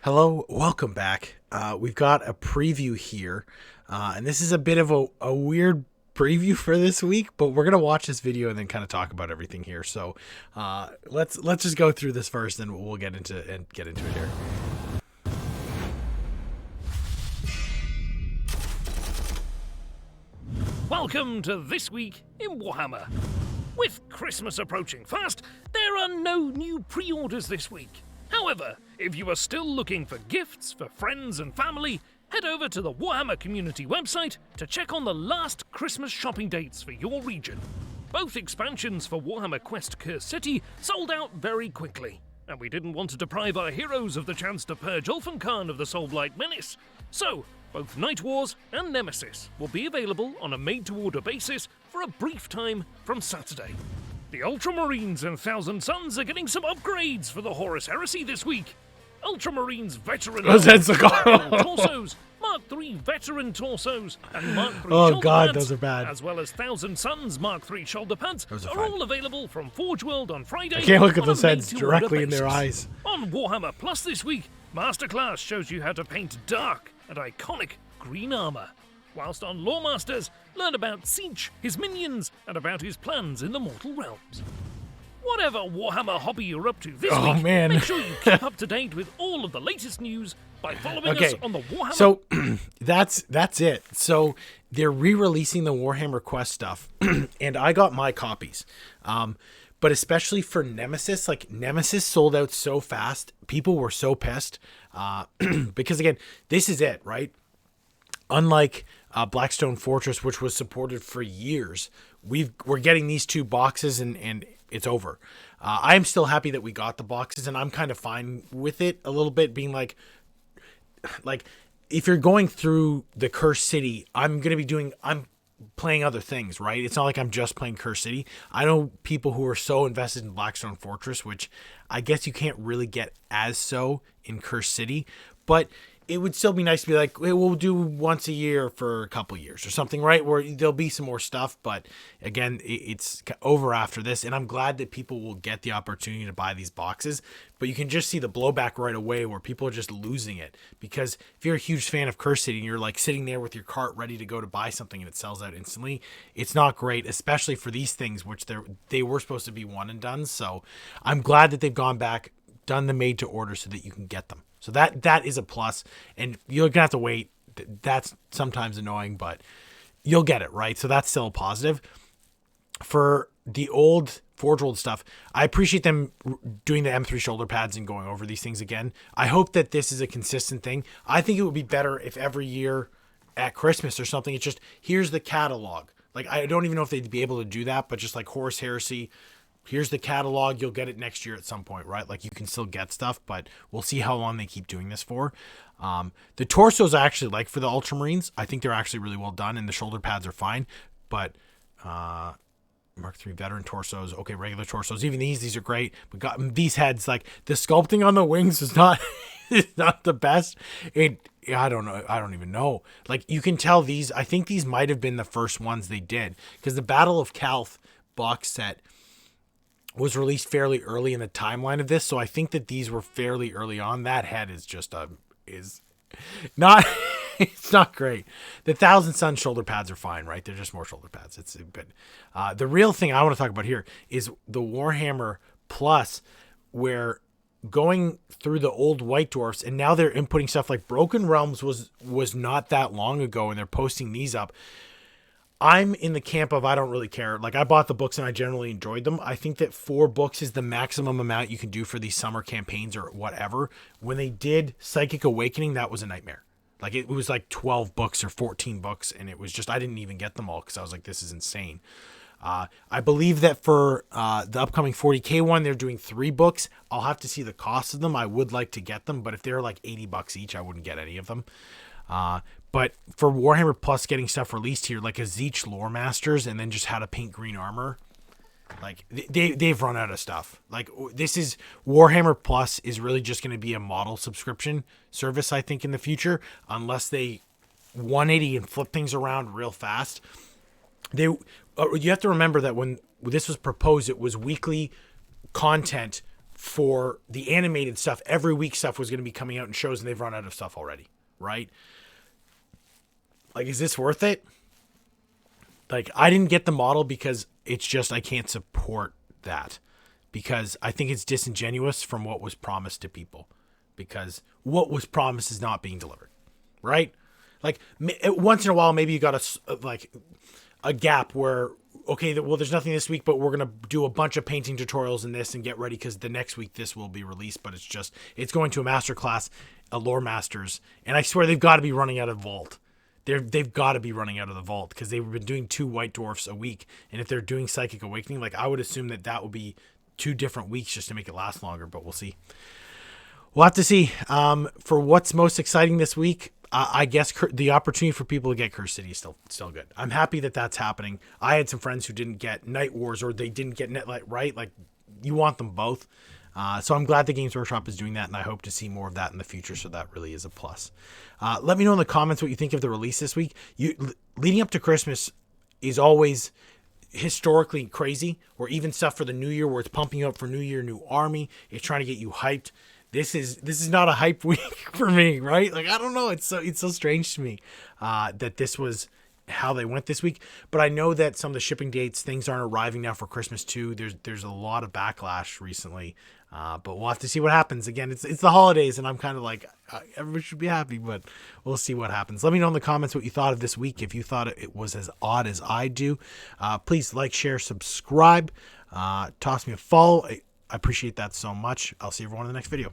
Hello, welcome back. We've got a preview here, and this is a bit of a weird preview for this week, but we're gonna watch this video and then kind of talk about everything here. So let's just go through this first, and we'll get into it here. Welcome to This Week in Warhammer. With Christmas approaching fast, there are no new pre-orders this week. However, if you are still looking for gifts for friends and family, head over to the Warhammer community website to check on the last Christmas shopping dates for your region. Both expansions for Warhammer Quest Curse City sold out very quickly, and we didn't want to deprive our heroes of the chance to purge Ulfenkarn of the Soulblight menace. So, both Night Wars and Nemesis will be available on a made-to-order basis for a brief time from Saturday. The Ultramarines and Thousand Suns are getting some upgrades for the Horus Heresy this week. Ultramarines Veteran torsos, Mark III Veteran torsos, and Mark III shoulder pads, those are bad. as well as Thousand Suns Mark III shoulder pads, are all available from Forge World on Friday. I can't look at those heads directly in their eyes. On Warhammer Plus this week, Masterclass shows you how to paint dark and iconic green armor. Whilst on Lawmasters, learn about Siege, his minions, and about his plans in the mortal realms. Whatever Warhammer hobby you're up to this week, make sure you keep up to date with all of the latest news by following us on the Warhammer... So, that's it. So, they're re-releasing the Warhammer Quest stuff, and I got my copies. But especially for Nemesis, like, Nemesis sold out so fast. People were so pissed. Because, again, this is it, right? Unlike Blackstone Fortress, which was supported for years, we're getting these two boxes and it's over. I am still happy that we got the boxes, and I'm kind of fine with it a little bit, being like if you're going through the Cursed City, I'm playing other things, right? It's not like I'm just playing Cursed City. I know people who are so invested in Blackstone Fortress, which I guess you can't really get as so in Cursed City, but it would still be nice to be like, hey, we'll do once a year for a couple years or something, right? Where there'll be some more stuff, but again, it's over after this, and I'm glad that people will get the opportunity to buy these boxes, but you can just see the blowback right away where people are just losing it, because if you're a huge fan of Cursed City and you're like sitting there with your cart ready to go to buy something and it sells out instantly, it's not great, especially for these things, which they were supposed to be one and done. So I'm glad that they've gone back, done the made to order so that you can get them. So that is a plus, and you're going to have to wait. That's sometimes annoying, but you'll get it, right? So that's still a positive. For the old Forge World stuff, I appreciate them doing the M3 shoulder pads and going over these things again. I hope that this is a consistent thing. I think it would be better if every year at Christmas or something, it's just, here's the catalog. Like, I don't even know if they'd be able to do that, but just like Horus Heresy, here's the catalog, you'll get it next year at some point, right? Like, you can still get stuff, but we'll see how long they keep doing this for. The torsos I actually like for the Ultramarines. I think they're actually really well done, and the shoulder pads are fine, but Mark III veteran torsos, okay, regular torsos, even these are great, but got these heads, like, the sculpting on the wings is not is not the best. I don't know. I don't even know. Like, you can tell I think these might have been the first ones they did, because the Battle of Calth box set was released fairly early in the timeline of this, so I think that these were fairly early on. That head is just is not it's not great. The Thousand Sun shoulder pads are fine, right? They're just more shoulder pads. It's good. The real thing I want to talk about here is the Warhammer Plus, where going through the old White Dwarfs, and now they're inputting stuff like Broken Realms was not that long ago, and they're posting these up. I'm in the camp of I don't really care. Like, I bought the books and I generally enjoyed them. I think that 4 books is the maximum amount you can do for these summer campaigns or whatever. When they did Psychic Awakening, that was a nightmare. Like, it was like 12 books or 14 books, and it was just, I didn't even get them all because I was like, this is insane. I believe that for the upcoming 40K one, they're doing 3 books. I'll have to see the cost of them. I would like to get them, but if they're like $80 each, I wouldn't get any of them. But for Warhammer Plus getting stuff released here, like a Zeech Lore Masters and then just how to paint green armor, like they've run out of stuff. Like, this is Warhammer Plus is really just going to be a model subscription service, I think, in the future, unless they 180 and flip things around real fast. You have to remember that when this was proposed, it was weekly content for the animated stuff, every week stuff was going to be coming out in shows, and they've run out of stuff already, right? Like, is this worth it? Like, I didn't get the model because it's just I can't support that, because I think it's disingenuous from what was promised to people, because what was promised is not being delivered, right? Like, once in a while, maybe you got a gap where, okay, well, there's nothing this week, but we're going to do a bunch of painting tutorials in this and get ready because the next week this will be released, but it's going to a masterclass, a lore masters, and I swear they've got to be running out of vault. They've got to be running out of the vault, because they've been doing 2 white dwarfs a week, and if they're doing Psychic Awakening, like, I would assume that would be 2 different weeks just to make it last longer, but we'll see. We'll have to see. For what's most exciting this week, I guess the opportunity for people to get Curse City is still good. I'm happy that that's happening. I had some friends who didn't get Night Wars, or they didn't get Netlight, right? Like, you want them both. So I'm glad the Games Workshop is doing that, and I hope to see more of that in the future, so that really is a plus. Let me know in the comments what you think of the release this week. Leading up to Christmas is always historically crazy, or even stuff for the New Year where it's pumping you up for New Year, new army. It's trying to get you hyped. This is not a hype week for me, right? Like, I don't know. It's so strange to me that this was how they went this week. But I know that some of the shipping dates, things aren't arriving now for Christmas too. There's a lot of backlash recently. But we'll have to see what happens. Again, it's the holidays, and I'm kind of like, everybody should be happy, but we'll see what happens. Let me know in the comments what you thought of this week. If you thought it was as odd as I do, please like, share, subscribe, toss me a follow. I appreciate that so much. I'll see everyone in the next video.